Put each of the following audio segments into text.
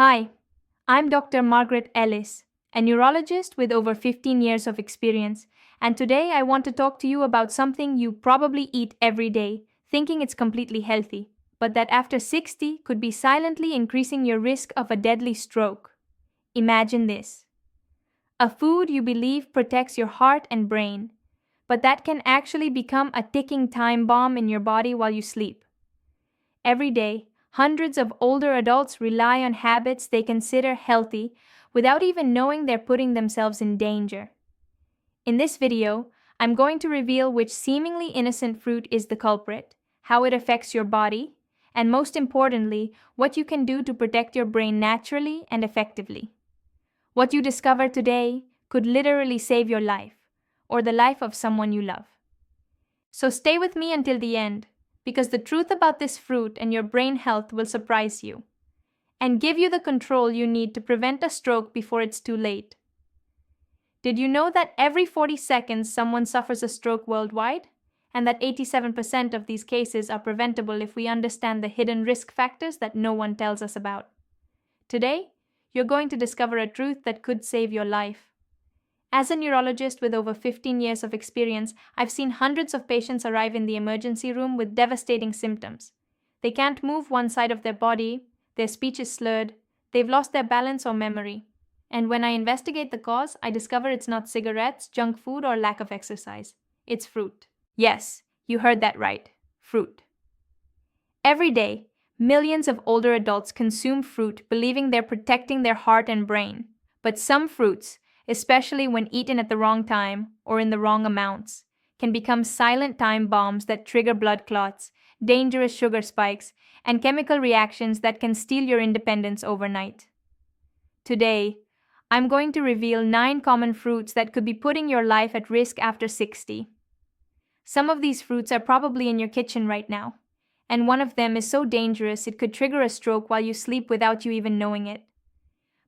Hi, I'm Dr. Margaret Ellis, a neurologist with over 15 years of experience, and today I want to talk to you about something you probably eat every day, thinking it's completely healthy, but that after 60 could be silently increasing your risk of a deadly stroke. Imagine this: a food you believe protects your heart and brain, but that can actually become a ticking time bomb in your body while you sleep. Every day, hundreds of older adults rely on habits they consider healthy without even knowing they're putting themselves in danger. In this video, I'm going to reveal which seemingly innocent fruit is the culprit, how it affects your body, and most importantly, what you can do to protect your brain naturally and effectively. What you discover today could literally save your life, or the life of someone you love. So stay with me until the end, because the truth about this fruit and your brain health will surprise you and give you the control you need to prevent a stroke before it's too late. Did you know that every 40 seconds someone suffers a stroke worldwide, and that 87% of these cases are preventable if we understand the hidden risk factors that no one tells us about? Today, you're going to discover a truth that could save your life. As a neurologist with over 15 years of experience, I've seen hundreds of patients arrive in the emergency room with devastating symptoms. They can't move one side of their body, their speech is slurred, they've lost their balance or memory. And when I investigate the cause, I discover it's not cigarettes, junk food, or lack of exercise. It's fruit. Yes, you heard that right. Fruit. Every day, millions of older adults consume fruit believing they're protecting their heart and brain. But some fruits, especially when eaten at the wrong time or in the wrong amounts, can become silent time bombs that trigger blood clots, dangerous sugar spikes, and chemical reactions that can steal your independence overnight. Today, I'm going to reveal 9 common fruits that could be putting your life at risk after 60. Some of these fruits are probably in your kitchen right now, and one of them is so dangerous it could trigger a stroke while you sleep without you even knowing it.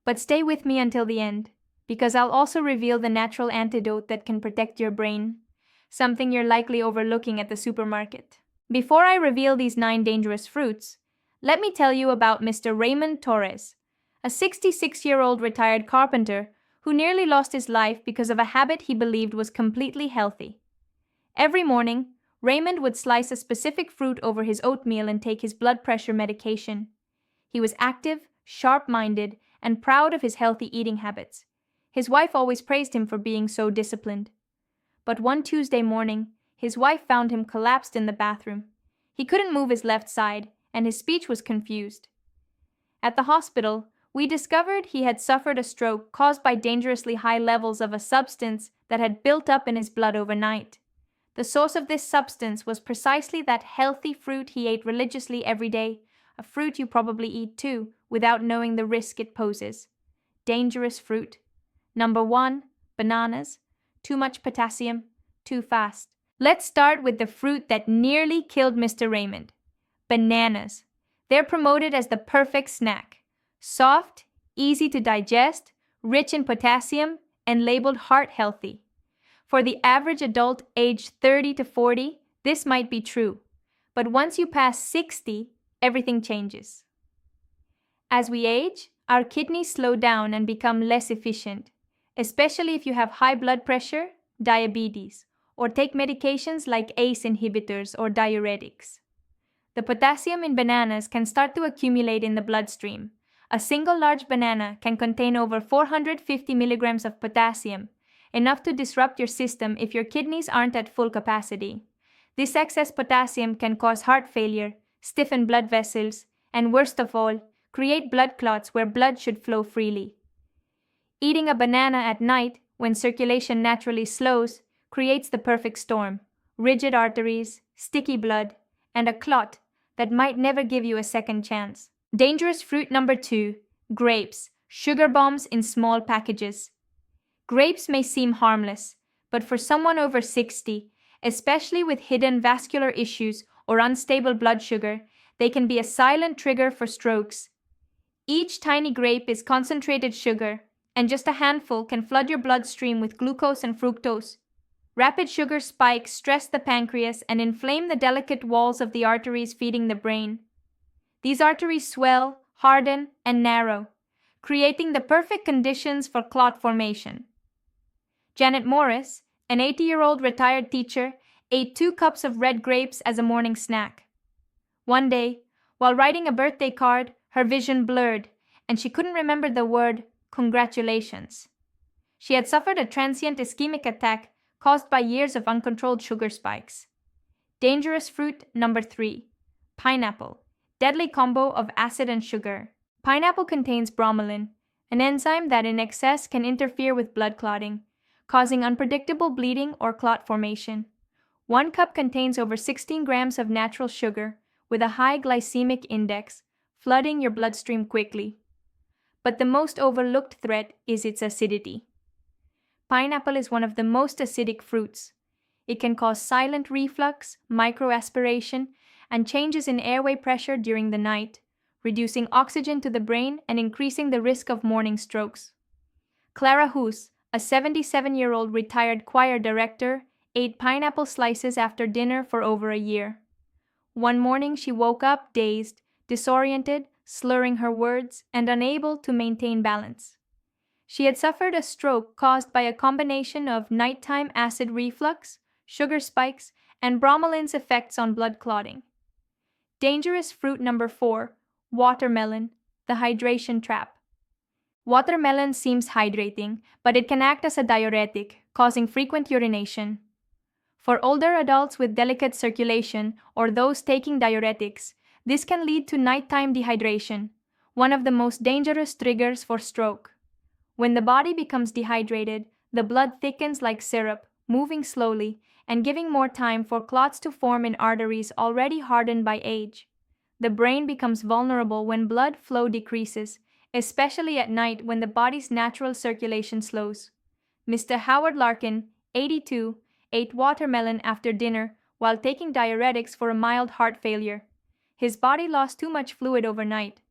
But stay with me until the end, because I'll also reveal the natural antidote that can protect your brain, something you're likely overlooking at the supermarket. Before I reveal these 9 dangerous fruits, let me tell you about Mr. Raymond Torres, a 66-year-old retired carpenter who nearly lost his life because of a habit he believed was completely healthy. Every morning, Raymond would slice a specific fruit over his oatmeal and take his blood pressure medication. He was active, sharp-minded, and proud of his healthy eating habits. His wife always praised him for being so disciplined. But one Tuesday morning, his wife found him collapsed in the bathroom. He couldn't move his left side, and his speech was confused. At the hospital, we discovered he had suffered a stroke caused by dangerously high levels of a substance that had built up in his blood overnight. The source of this substance was precisely that healthy fruit he ate religiously every day, a fruit you probably eat too, without knowing the risk it poses. Dangerous fruit. Number 1, bananas. Too much potassium, too fast. Let's start with the fruit that nearly killed Mr. Raymond. Bananas. They're promoted as the perfect snack. Soft, easy to digest, rich in potassium, and labeled heart healthy. For the average adult aged 30 to 40, this might be true. But once you pass 60, everything changes. As we age, our kidneys slow down and become less efficient, especially if you have high blood pressure, diabetes, or take medications like ACE inhibitors or diuretics. The potassium in bananas can start to accumulate in the bloodstream. A single large banana can contain over 450 milligrams of potassium, enough to disrupt your system if your kidneys aren't at full capacity. This excess potassium can cause heart failure, stiffen blood vessels, and worst of all, create blood clots where blood should flow freely. Eating a banana at night, when circulation naturally slows, creates the perfect storm: rigid arteries, sticky blood, and a clot that might never give you a second chance. Dangerous fruit number 2, grapes, sugar bombs in small packages. Grapes may seem harmless, but for someone over 60, especially with hidden vascular issues or unstable blood sugar, they can be a silent trigger for strokes. Each tiny grape is concentrated sugar, and just a handful can flood your bloodstream with glucose and fructose. Rapid sugar spikes stress the pancreas and inflame the delicate walls of the arteries feeding the brain. These arteries swell, harden, and narrow, creating the perfect conditions for clot formation. Janet Morris, an 80-year-old retired teacher, ate 2 cups of red grapes as a morning snack. One day, while writing a birthday card, her vision blurred, and she couldn't remember the word congratulations. She had suffered a transient ischemic attack caused by years of uncontrolled sugar spikes. Dangerous fruit number 3. Pineapple. Deadly combo of acid and sugar. Pineapple contains bromelain, an enzyme that in excess can interfere with blood clotting, causing unpredictable bleeding or clot formation. 1 cup contains over 16 grams of natural sugar with a high glycemic index, flooding your bloodstream quickly. But the most overlooked threat is its acidity. Pineapple is one of the most acidic fruits. It can cause silent reflux, microaspiration, and changes in airway pressure during the night, reducing oxygen to the brain and increasing the risk of morning strokes. Clara Hoos, a 77-year-old retired choir director, ate pineapple slices after dinner for over a year. One morning she woke up dazed, disoriented, slurring her words, and unable to maintain balance. She had suffered a stroke caused by a combination of nighttime acid reflux, sugar spikes, and bromelain's effects on blood clotting. Dangerous fruit number 4. Watermelon, the hydration trap. Watermelon seems hydrating, but it can act as a diuretic, causing frequent urination. For older adults with delicate circulation or those taking diuretics, this can lead to nighttime dehydration, one of the most dangerous triggers for stroke. When the body becomes dehydrated, the blood thickens like syrup, moving slowly and giving more time for clots to form in arteries already hardened by age. The brain becomes vulnerable when blood flow decreases, especially at night when the body's natural circulation slows. Mr. Howard Larkin, 82, ate watermelon after dinner while taking diuretics for a mild heart failure. His body lost too much fluid overnight.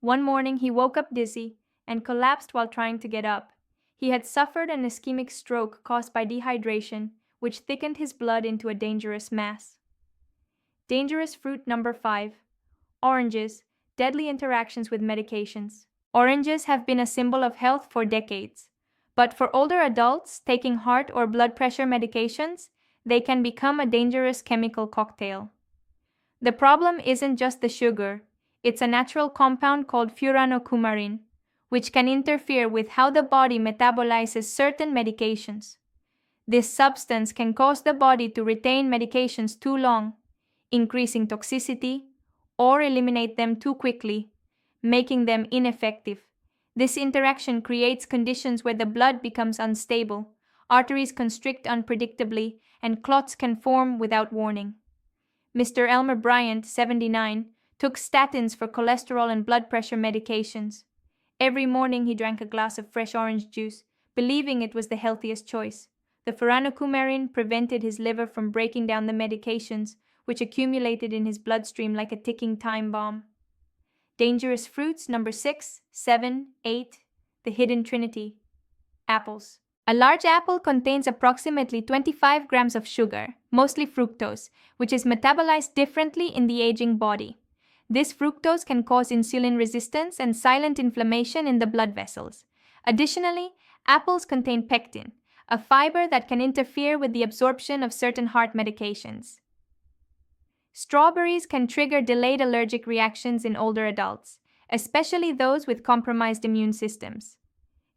One morning he woke up dizzy and collapsed while trying to get up. He had suffered an ischemic stroke caused by dehydration, which thickened his blood into a dangerous mass. Dangerous fruit number 5. Oranges, deadly interactions with medications. Oranges have been a symbol of health for decades, but for older adults taking heart or blood pressure medications, they can become a dangerous chemical cocktail. The problem isn't just the sugar, it's a natural compound called furanocoumarin, which can interfere with how the body metabolizes certain medications. This substance can cause the body to retain medications too long, increasing toxicity, or eliminate them too quickly, making them ineffective. This interaction creates conditions where the blood becomes unstable, arteries constrict unpredictably, and clots can form without warning. Mr. Elmer Bryant, 79, took statins for cholesterol and blood pressure medications. Every morning he drank a glass of fresh orange juice, believing it was the healthiest choice. The furanocoumarin prevented his liver from breaking down the medications, which accumulated in his bloodstream like a ticking time bomb. Dangerous fruits number 6, 7, 8, the hidden trinity. Apples. A large apple contains approximately 25 grams of sugar, mostly fructose, which is metabolized differently in the aging body. This fructose can cause insulin resistance and silent inflammation in the blood vessels. Additionally, apples contain pectin, a fiber that can interfere with the absorption of certain heart medications. Strawberries can trigger delayed allergic reactions in older adults, especially those with compromised immune systems.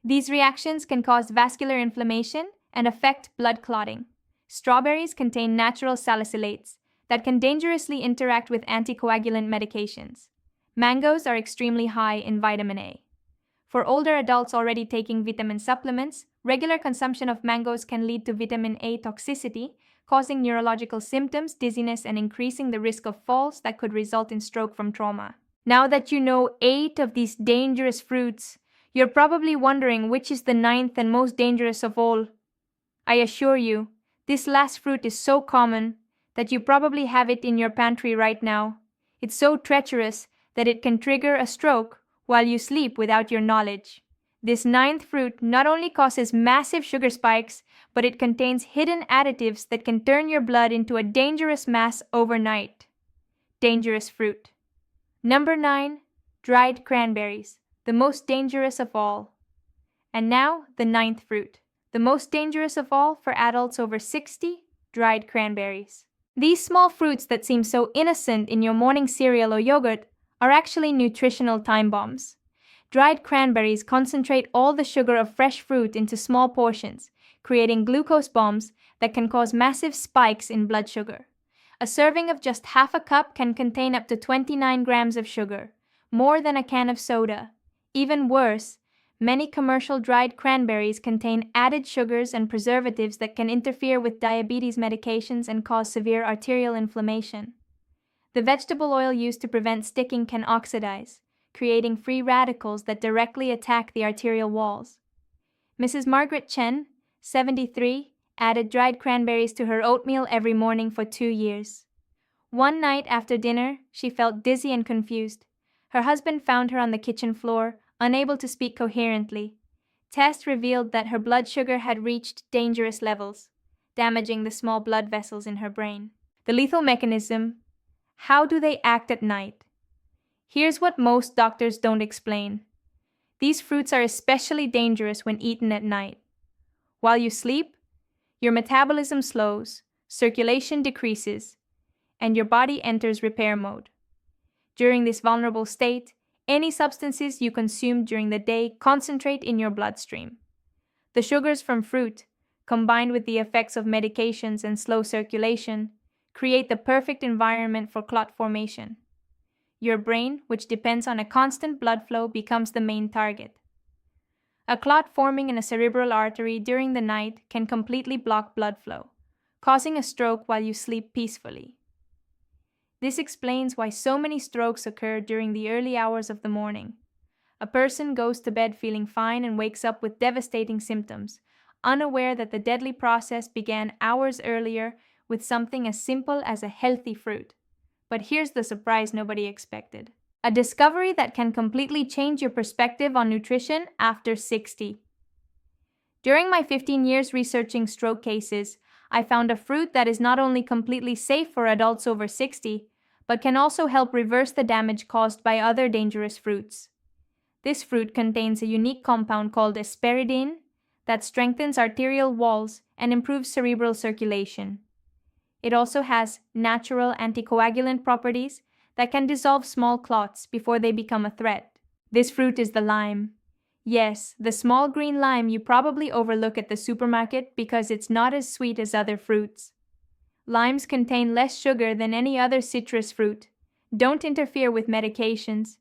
These reactions can cause vascular inflammation and affect blood clotting. Strawberries contain natural salicylates that can dangerously interact with anticoagulant medications. Mangoes are extremely high in vitamin A. For older adults already taking vitamin supplements, regular consumption of mangoes can lead to vitamin A toxicity, causing neurological symptoms, dizziness, and increasing the risk of falls that could result in stroke from trauma. Now that you know 8 of these dangerous fruits, you're probably wondering which is the 9th and most dangerous of all. I assure you, this last fruit is so common that you probably have it in your pantry right now. It's so treacherous that it can trigger a stroke while you sleep without your knowledge. This 9th fruit not only causes massive sugar spikes, but it contains hidden additives that can turn your blood into a dangerous mass overnight. Dangerous fruit. Number 9. Dried cranberries, the most dangerous of all. And now, the ninth fruit, the most dangerous of all for adults over 60, dried cranberries. These small fruits that seem so innocent in your morning cereal or yogurt are actually nutritional time bombs. Dried cranberries concentrate all the sugar of fresh fruit into small portions, creating glucose bombs that can cause massive spikes in blood sugar. A serving of just half a cup can contain up to 29 grams of sugar, more than a can of soda. Even worse, many commercial dried cranberries contain added sugars and preservatives that can interfere with diabetes medications and cause severe arterial inflammation. The vegetable oil used to prevent sticking can oxidize, creating free radicals that directly attack the arterial walls. Mrs. Margaret Chen, 73, added dried cranberries to her oatmeal every morning for 2 years. One night after dinner, she felt dizzy and confused. Her husband found her on the kitchen floor, unable to speak coherently. Tests revealed that her blood sugar had reached dangerous levels, damaging the small blood vessels in her brain. The lethal mechanism. How do they act at night? Here's what most doctors don't explain. These fruits are especially dangerous when eaten at night. While you sleep, your metabolism slows, circulation decreases, and your body enters repair mode. During this vulnerable state, any substances you consume during the day concentrate in your bloodstream. The sugars from fruit, combined with the effects of medications and slow circulation, create the perfect environment for clot formation. Your brain, which depends on a constant blood flow, becomes the main target. A clot forming in a cerebral artery during the night can completely block blood flow, causing a stroke while you sleep peacefully. This explains why so many strokes occur during the early hours of the morning. A person goes to bed feeling fine and wakes up with devastating symptoms, unaware that the deadly process began hours earlier with something as simple as a healthy fruit. But here's the surprise nobody expected. A discovery that can completely change your perspective on nutrition after 60. During my 15 years researching stroke cases, I found a fruit that is not only completely safe for adults over 60, but can also help reverse the damage caused by other dangerous fruits. This fruit contains a unique compound called asparagine that strengthens arterial walls and improves cerebral circulation. It also has natural anticoagulant properties that can dissolve small clots before they become a threat. This fruit is the lime. Yes, the small green lime you probably overlook at the supermarket because it's not as sweet as other fruits. Limes contain less sugar than any other citrus fruit, don't interfere with medications,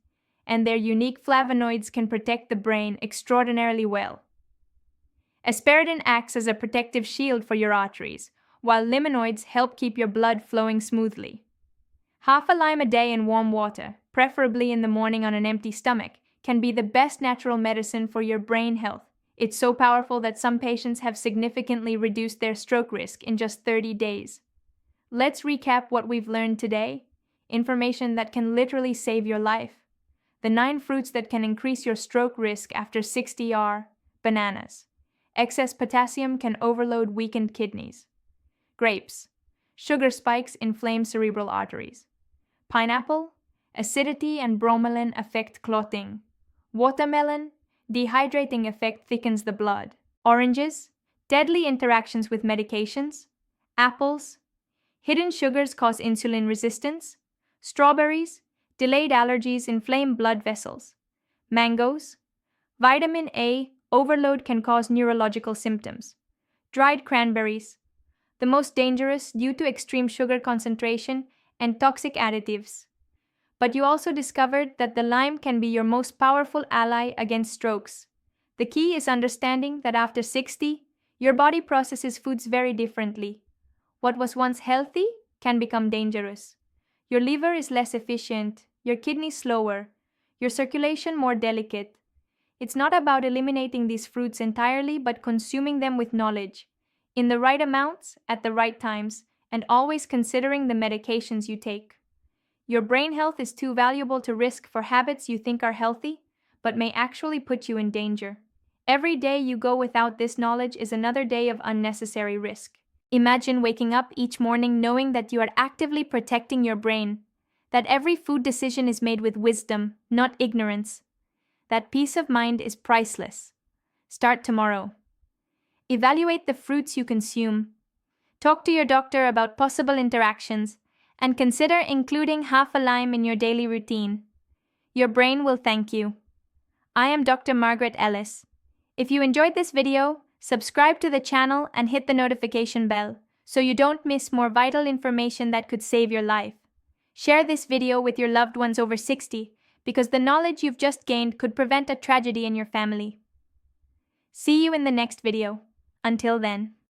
and their unique flavonoids can protect the brain extraordinarily well. Asparagine acts as a protective shield for your arteries, while limonoids help keep your blood flowing smoothly. Half a lime a day in warm water, preferably in the morning on an empty stomach, can be the best natural medicine for your brain health. It's so powerful that some patients have significantly reduced their stroke risk in just 30 days. Let's recap what we've learned today. Information that can literally save your life. The 9 fruits that can increase your stroke risk after 60 are bananas. Excess potassium can overload weakened kidneys. Grapes. Sugar spikes inflame cerebral arteries. Pineapple. Acidity and bromelain affect clotting. Watermelon. Dehydrating effect thickens the blood. Oranges. Deadly interactions with medications. Apples. Hidden sugars cause insulin resistance. Strawberries. Delayed allergies inflame blood vessels. Mangoes. Vitamin A overload can cause neurological symptoms. Dried cranberries. The most dangerous due to extreme sugar concentration and toxic additives. But you also discovered that the lime can be your most powerful ally against strokes. The key is understanding that after 60, your body processes foods very differently. What was once healthy can become dangerous. Your liver is less efficient, your kidneys slower, your circulation more delicate. It's not about eliminating these fruits entirely, but consuming them with knowledge, in the right amounts, at the right times, and always considering the medications you take. Your brain health is too valuable to risk for habits you think are healthy, but may actually put you in danger. Every day you go without this knowledge is another day of unnecessary risk. Imagine waking up each morning knowing that you are actively protecting your brain, that every food decision is made with wisdom, not ignorance. That peace of mind is priceless. Start tomorrow. Evaluate the fruits you consume. Talk to your doctor about possible interactions, and consider including half a lime in your daily routine. Your brain will thank you. I am Dr. Margaret Ellis. If you enjoyed this video, subscribe to the channel and hit the notification bell so you don't miss more vital information that could save your life. Share this video with your loved ones over 60 because the knowledge you've just gained could prevent a tragedy in your family. See you in the next video. Until then.